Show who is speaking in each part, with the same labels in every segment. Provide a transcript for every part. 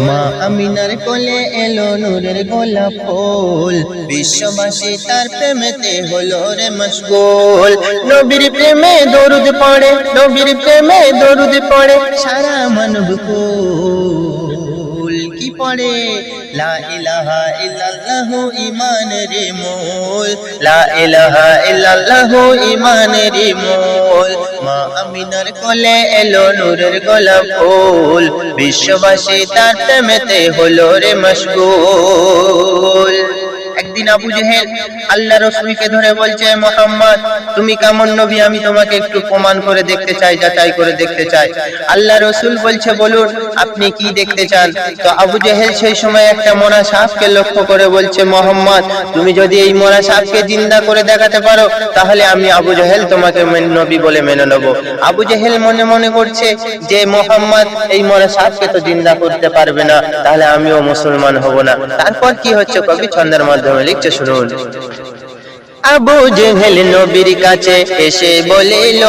Speaker 1: মা আমিনার কোলে এলো নূরের গোলাপ ফুল, বিশ্ববাসী তার প্রেমেতে হলো রে মশগুল। নবীর প্রেমে দরুদ পড়ে, নবীর প্রেমে দরুদ পড়ে সারা মানবকুল। কি পড়ে? লা ইলাহা ইল্লাল্লাহু ঈমানের মূল, লা ইলাহা ইল্লাল্লাহু ঈমানের মূল। মা আমিনার কোলে এলো নূরের গোলাপ ফুল, বিশ্ববাসী তার প্রেমেতে হলো রে মশগুল। একদিন আবু জেহেল আল্লাহ রাসূলকে ধরে বলছে, মুহাম্মদ তুমি কেমন নবী আমি তোমাকে একটু প্রমাণ করে দেখতে চাই, যাচাই করে দেখতে চাই। আল্লাহ রাসূল বলছে, বলুন আপনি কি দেখতে চান? তো আবু জেহেল সেই সময় একটা মরা সাপকে লক্ষ্য করে বলছে, মুহাম্মদ তুমি যদি এই মরা সাপকে জিন্দা করে দেখাতে পারো তাহলে আমি আবু জেহেল তোমাকে নবী বলে মেনে নেব। আবু জেহেল মনে মনে করছে যে মুহাম্মদ এই মরা সাপকে তো জিন্দা করতে পারবে না, তাহলে আমিও মুসলমান হব না। তারপর কি হচ্ছে কবি ছন্দের মাধ্যমে লিখছে, শুনুন। আবু জেহেল নবীর কাছে এসে বলিল,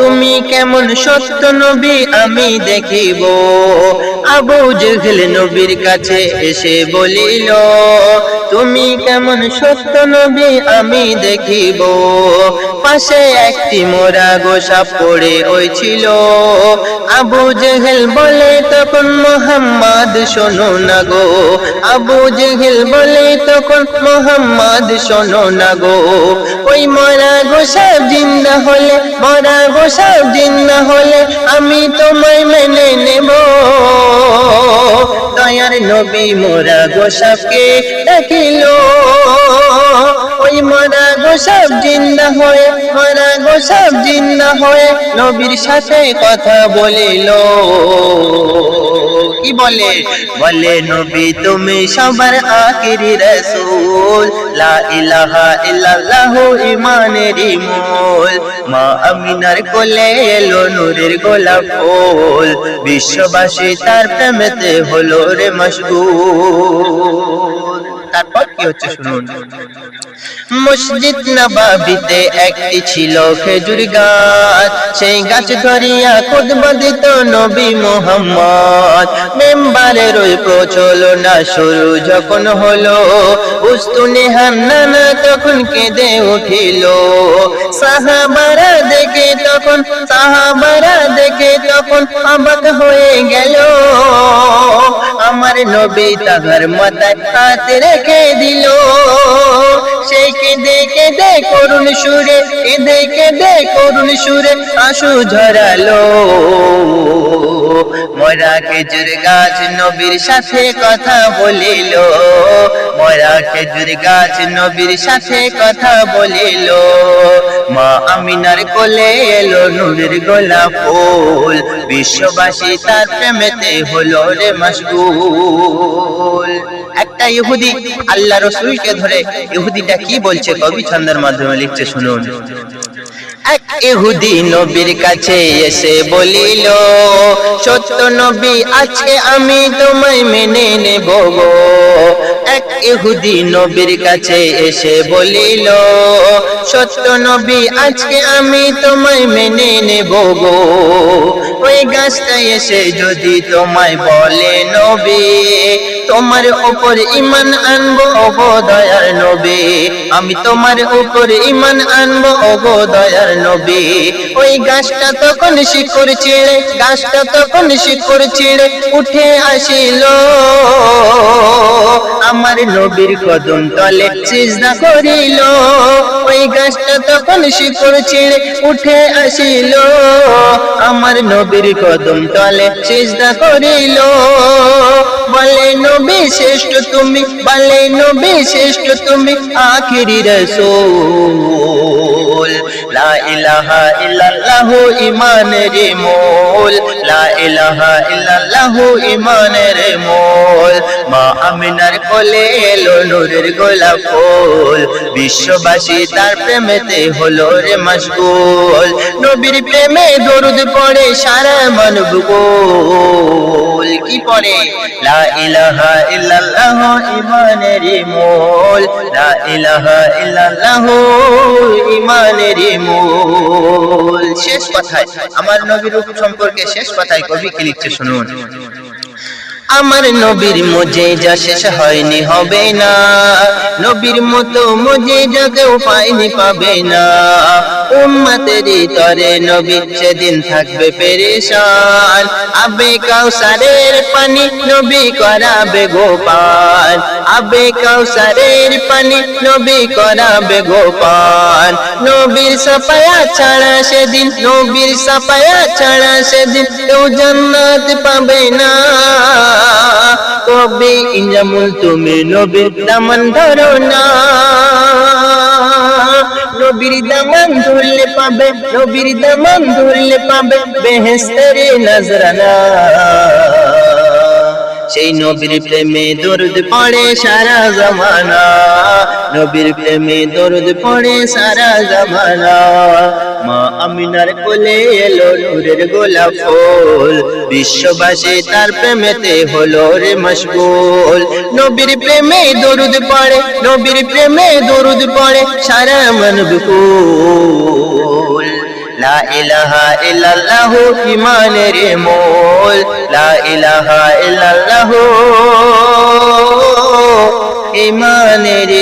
Speaker 1: তুমি কেমন সত্য নবী আমি দেখিব। আবু জেহেল নবীর কাছে এসে বলিল, তুমি কেমন সত্য নবী আমি দেখিব। পাশে একটি মোরা গোসাপ পড়ে ওই ছিল। আবু জেহেল বলে তখন, মুহাম্মদ শোনো না গো। আবু জেহেল বলে তখন, মুহাম্মদ শোনো না গো। ওই মরা গোসাপ জিন্দা হলে, মরা গোসাপ জিন্দা হলে আমি তোমায় মেনে নেব। দয়ার নবী মোরা গোসাপকে দেখিল, ওই মরা গোসাপ জিন্দা হয়ে, মরা গোসাপ জিন্দা হয়ে নবীর সাথে কথা বলিল। কি বলে? বলে নবী তুমি সবার আখিরি রাসূল, লা ইলাহা ইল্লাল্লাহু ঈমানের মূল। মা আমিনার কোলে এলো নূরের গোলাপ ফুল, বিশ্ববাসী তার প্রেমেতে হলো রে মশগুল। তারপর কি হচ্ছে শুনুন। মসজিদ নববীতে একটি ছিল খেজুর গাছ, সেই গাছ ধরিয়া খুতবা দিত নবী মুহাম্মদ। মেম্বারের ওই প্রচলনা শুরু যখন হলো, উস্তুনে হান্নানা তখন কেঁদে উঠিল। সাহাবারা দেখে তখন, সাহাবারা দেখে তখন অবাক হয়ে গেল। আমার নবী তাহার মাথায় হাত রেখে দিল। সেই কেঁদে কেঁদে করুণ সুরে, কেঁদে কেঁদে করুণ সুরে আঁসু ঝরালো। মরা খেজুর গাছ নবীর সাথে কথা বলিল, মরা খেজুর গাছ নবীর সাথে কথা বলিল। মা আমিনার কোলে এলো নূরের গোলাপ ফুল, বিশ্ববাসী তার প্রেমেতে হলো রে মশগুল। একটা ইহুদি আল্লাহ রাসূলকে ধরে, ইহুদিটা কি বলছে কবি ছন্দের মাধ্যমে লিখছে, শুনুন। এক ইহুদি নবীর কাছে এসে বলিল, সত্য নবী আজকে আমি তোমায় মেনে নেব গো। এক ইহুদি নবীর কাছে এসে বলিল, সত্য নবী আজকে আমি তোমায় মেনে নেব গো। ওই গাছটা এসে যদি তোমায় বলে নবী, তোমার উপর ঈমান আনবো ওগো দয়ার নবী, আমি তোমার উপর ঈমান আনবো ওগো দয়ার নবী। ওই গাছটা তখন শিকড় ছিঁড়ে, গাছটা তখন শিকড় ছিঁড়ে উঠে আসিল। আমার নবীর কদম তলে সিজদা করিল। ওই গাছটা তখন শিকড় ছিঁড়ে উঠে আসিল। আমার নবীর কদম তলে সিজদা করিল। বলে নবী শ্রেষ্ঠ তুমি, বলে নবী শ্রেষ্ঠ তুমি আখিরি রাসূল। লা ইলাহা ইল্লাল্লাহু ঈমানের মূল, লা ইলাহা ইল্লাল্লাহু ঈমানের মূল। মা আমিনার কোলে এলো নূরের গোলাপ ফুল, বিশ্ববাসী তার প্রেমেতে হলো রে মশগুল। নবীর প্রেমে দরুদ পড়ে সারা মানবকুল। কি পড়ে? লা ইলাহা ইল্লাল্লাহু ঈমানের মূল, লা ইলাহা ইল্লাল্লাহু ঈমানের মূল। শেষ কথায় আমার নবীর রূপ সম্পর্কে শেষ কথায় কবি কি লিখছে, শুনুন। আমার নবীর মুজিজা শেষ হয়নি হবে না, নবীর মতো মুজিজা কেউ পায়নি পাবে না। উম্মতেরই তরে নবী সেদিন থাকবে পেরেশান, আবে কাউসারের পানি নবী করাবে গোপান, আবে কাউসারের পানি নবী করাবে গোপান। নবীর সাফায়া ছাড়া সেদিন, নবীর সাফায়া ছাড়া সেদিন কেউ জান্নাত পাবে না। কবে ইনজামুল তুমি নবীর দামান ধরো না, নবীর দামান ধরলে পাবে, নবীর দামান ধরলে পাবে বেহেশতের নজরানা। সেই নবীর প্রেমে দরুদ পড়ে সারা জামানা, নবীর প্রেমে দরুদ পড়ে সারা জামানা। মা আমিনার কোলে এলো নূরের গোলাপ ফুল, বিশ্ববাসী তার প্রেমেতে হলো রে মশগুল। নবীর প্রেমে দরুদ পড়ে, নবীর প্রেমে দরুদ পড়ে সারা মন বিকুল। লা ইলাহা ইল্লাল্লাহ ঈমানের মূল, লা ইলাহা ইল্লাল্লাহ ঈমানের